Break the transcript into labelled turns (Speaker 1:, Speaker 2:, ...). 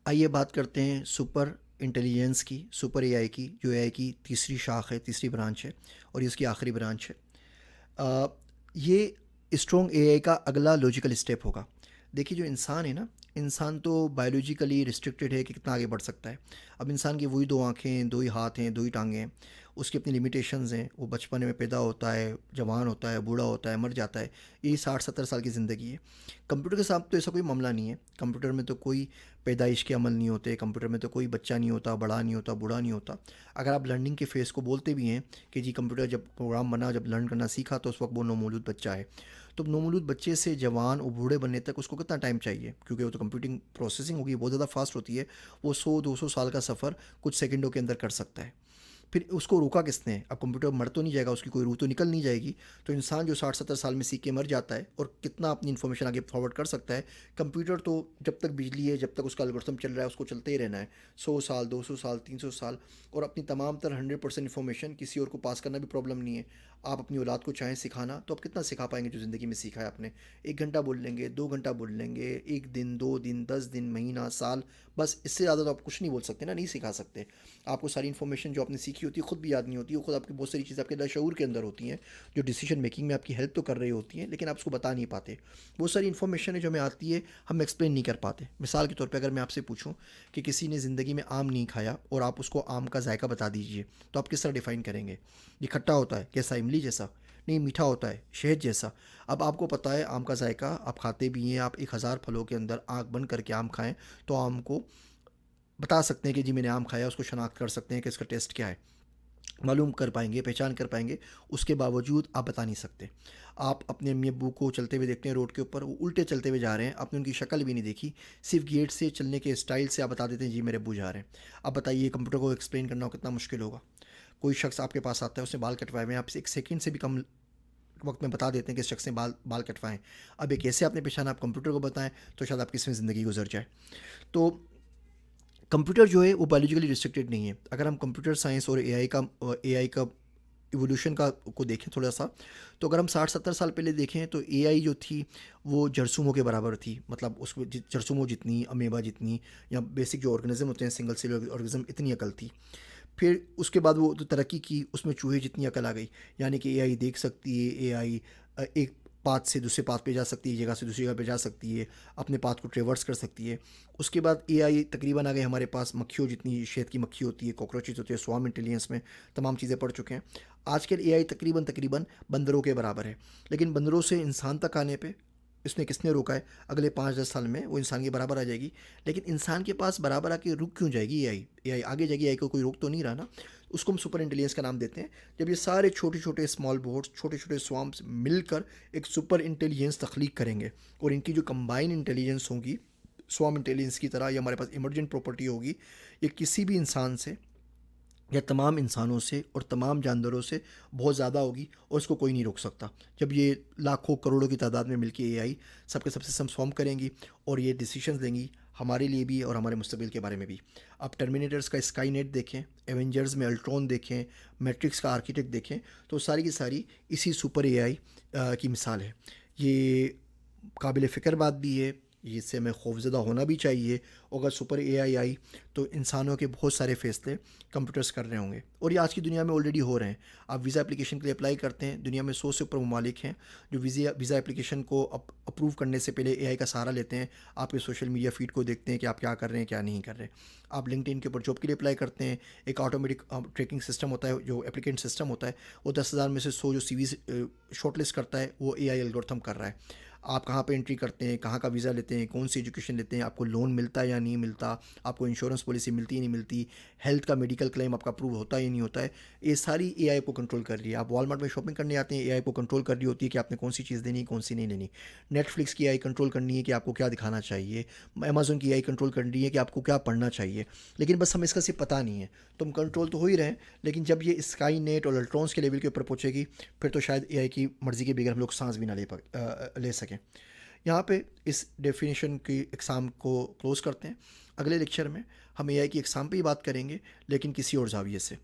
Speaker 1: आइए बात करते हैं सुपर इंटेलिजेंस की, सुपर एआई की, जो एआई की तीसरी शाख है, तीसरी ब्रांच है और ये उसकी आखिरी ब्रांच है। अ, ये स्ट्रॉन्ग एआई का अगला लॉजिकल स्टेप होगा। देखिए जो इंसान है ना, इंसान तो बायोलॉजिकली रिस्ट्रिक्टेड है कि कितना आगे बढ़ सकता है। अब इंसान की वही दो आँखें, दो ही हाथ हैं, दो ही टाँगें हैं, उसकी अपनी लिमिटेशंस हैं। वो बचपन में पैदा होता है, जवान होता है, बूढ़ा होता है, मर जाता है। यही 60-70 साल की ज़िंदगी है। कंप्यूटर के साथ तो ऐसा कोई मामला नहीं है। कंप्यूटर में तो कोई पैदाइश के अमल नहीं होते, कंप्यूटर में तो कोई बच्चा नहीं होता, बड़ा नहीं होता, बूढ़ा नहीं होता। अगर आप लर्निंग के फेज़ को बोलते भी हैं कि जी कंप्यूटर जब प्रोग्राम बना, जब लर्न करना सीखा, तो उस वक्त वो नवमौलूद बच्चा है। तो नवमौलूद बच्चे से जवान और बूढ़े बनने तक उसको कितना टाइम चाहिए, क्योंकि वो तो कंप्यूटिंग प्रोसेसिंग होगी, बहुत ज़्यादा फास्ट होती है। वो 100-200 साल का सफ़र कुछ सेकंडों के अंदर कर सकता है। फिर उसको रोका किसने? अब कंप्यूटर मर तो नहीं जाएगा, उसकी कोई रूह तो निकल नहीं जाएगी। तो इंसान जो 60-70 साल में सीख के मर जाता है और कितना अपनी इन्फॉर्मेशन आगे फॉरवर्ड कर सकता है। कंप्यूटर तो जब तक बिजली है, जब तक उसका एल्गोरिथम चल रहा है, उसको चलते ही रहना है। 100 साल, 200 साल, 300 साल, और अपनी तमाम तर 100% इन्फॉर्मेशन किसी और को पास करना भी प्रॉब्लम नहीं है। आप अपनी औलाद को चाहें सिखाना, तो आप कितना सिखा पाएंगे जो ज़िंदगी में सीखा है आपने? 1 घंटा बोल लेंगे, 2 घंटा बोल लेंगे, 1 दिन, 2 दिन, 10 दिन, महीना, साल, बस इससे ज़्यादा तो आप कुछ नहीं बोल सकते ना, नहीं सिखा सकते। आपको सारी इन्फॉर्मेशन जो आपने सीखी होती है खुद भी याद नहीं होती, वो खुद आपकी बहुत सारी चीज़ें आपके लाशऊर के अंदर होती हैं, जो डिसीजन मेकिंग में आपकी हेल्प तो कर रही होती हैं, लेकिन आप उसको बता नहीं पाते। बहुत सारी इन्फॉर्मेशन है जो हमें आती है, हम एक्सप्लेन नहीं कर पाते। मिसाल के तौर पे अगर मैं आपसे पूछूं कि किसी ने ज़िंदगी में आम नहीं खाया और आप उसको आम का जायका बता दीजिए, तो आप किस तरह डिफ़ाइन करेंगे? ये खट्टा होता है, कैसा, इमली जैसा? नहीं, मीठा होता है, शहद जैसा। अब आपको पता है आम का जायका, आप खाते भी हैं, आप 1000 फलों के अंदर आँख बंद करके आम खाएं, तो आम को बता सकते हैं कि जी मैंने आम खाया, उसको शनाख्त कर सकते हैं कि इसका टेस्ट क्या है, मालूम कर पाएंगे, पहचान कर पाएंगे। उसके बावजूद आप बता नहीं सकते। आप अपने अम्मी अब्बू को चलते हुए देखते हैं रोड के ऊपर, वो उल्टे चलते हुए जा रहे हैं, आपने उनकी शक्ल भी नहीं देखी, सिर्फ गेट से चलने के स्टाइल से आप बता देते हैं जी मेरे अब्बू जा रहे हैं। अब बताइए कंप्यूटर को एक्सप्लेन करना कितना मुश्किल होगा। कोई शख्स आपके पास आता है, उसने बाल कटवाए हुए हैं, आप 1 सेकंड से भी कम वक्त में बता देते हैं कि इस शख्स ने बाल बाल कटवाएं। अब एक ऐसे आपने पहचाना, आप कंप्यूटर को बताएं, तो शायद आपकी इसमें ज़िंदगी गुजर जाए। तो कंप्यूटर जो है वो बायोलॉजिकली रिस्ट्रिक्टेड नहीं है। अगर हम कंप्यूटर साइंस और एआई का इवोल्यूशन का को देखें थोड़ा सा, तो अगर हम 60-70 साल पहले देखें तो एआई जो थी वो जरसूमों के बराबर थी। मतलब उसमें जरसूमों जितनी, अमेबा जितनी, या बेसिक जो ऑर्गेनिज्म होते हैं सिंगल सेल ऑर्गेनिज्म, इतनी अकल थी। फिर उसके बाद वो तो तरक्की की, उसमें चूहे जितनी अकल आ गई। यानी कि एआई देख सकती है, एआई एक पाथ से दूसरे पाथ पे जा सकती है, जगह से दूसरी जगह पे जा सकती है, अपने पाथ को ट्रेवर्स कर सकती है। उसके बाद एआई तकरीबन आ गए हमारे पास, मक्खियों जितनी शहद की मक्खी होती है, कॉकरोचेज होती है, स्वार्म इंटेलिजेंस में तमाम चीज़ें पढ़ चुके हैं। आजकल एआई तकरीबन तकरीबन बंदरों के बराबर है। लेकिन बंदरों से इंसान तक आने पे इसने किसने रोका है? अगले 5-10 साल में वो इंसान के बराबर आ जाएगी। लेकिन इंसान के पास बराबर आके रुक क्यों जाएगी एआई? एआई आगे जाएगी, एआई को कोई रोक तो नहीं रहा ना। उसको हम सुपर इंटेलिजेंस का नाम देते हैं। जब ये सारे छोटे छोटे स्मॉल बोट्स, छोटे छोटे स्वाम्स मिलकर एक सुपर इंटेलिजेंस तख्लीक करेंगे, और इनकी जो कंबाइन इंटेलिजेंस होगी स्वाम इंटेलिजेंस की तरह, ये हमारे पास इमरजेंट प्रॉपर्टी होगी, ये किसी भी इंसान से या तमाम इंसानों से और तमाम जानवरों से बहुत ज़्यादा होगी, और इसको कोई नहीं रोक सकता। जब ये लाखों करोड़ों की तादाद में मिलकर एआई सबके सब सिस्टम्स फॉर्म करेंगी और ये डिसीजंस देंगी हमारे लिए भी और हमारे मुस्तकबिल के बारे में भी। आप टर्मिनेटर्स का स्काई नेट देखें, एवेंजर्स में अल्ट्रॉन देखें, मैट्रिक्स का आर्किटेक्ट देखें, तो सारी की सारी इसी सुपर एआई की मिसाल है। ये काबिल फ़िक्र बात भी है, इससे हमें खौफज़दा होना भी चाहिए। और अगर सुपर एआई आई तो इंसानों के बहुत सारे फ़ैसले कंप्यूटर्स कर रहे होंगे, और ये आज की दुनिया में ऑलरेडी हो रहे हैं। आप वीज़ा एप्लीकेशन के लिए अप्लाई करते हैं, दुनिया में 100 से ऊपर ममालिक हैं जो वीज़ा एप्लीकेशन को अप्रूव करने से पहले एआई का सहारा लेते हैं। आपके सोशल मीडिया फीड को देखते हैं कि आप क्या कर रहे हैं, क्या नहीं कर रहे। आप लिंक्डइन के ऊपर जॉब के लिए अप्लाई करते हैं, एक ऑटोमेटिक ट्रैकिंग सिस्टम होता है, जो एप्लीकेंट सिस्टम होता है, वो 10,000 में से 100 जो सीवीज़ शॉर्टलिस्ट करता है, वो एआई एल्गोरिथम कर रहा है। आप कहाँ पे एंट्री करते हैं, कहाँ का वीज़ा लेते हैं, कौन सी एजुकेशन लेते हैं, आपको लोन मिलता है या नहीं मिलता, आपको इंश्योरेंस पॉलिसी मिलती है नहीं मिलती, हेल्थ का मेडिकल क्लेम आपका अप्रूव होता है या नहीं होता है, ये सारी एआई को कंट्रोल कर रही है। आप वॉलमार्ट में शॉपिंग करने आते हैं, एआई को कंट्रोल कर रही होती है कि आपने कौन सी चीज़ लेनी, कौन सी नहीं लेनी। नेटफ्लिक्स की एआई कंट्रोल करनी है कि आपको क्या दिखाना चाहिए। अमेजोन की एआई कंट्रोल करनी है कि आपको क्या पढ़ना चाहिए। लेकिन बस हमें इसका सिर्फ पता नहीं है। तुम कंट्रोल तो हो ही रहे हैं, लेकिन जब ये स्काई नेट और अल्ट्रॉन्स के लेवल के ऊपर पहुँचेगी, फिर तो शायद एआई की मर्ज़ी के बगैर हम लोग सांस भी ना ले सकें। यहाँ पे इस डेफिनेशन की एग्ज़ाम को क्लोज़ करते हैं। अगले लेक्चर में हम एआई की एग्ज़ाम पे ही बात करेंगे, लेकिन किसी और ज़ाविये से।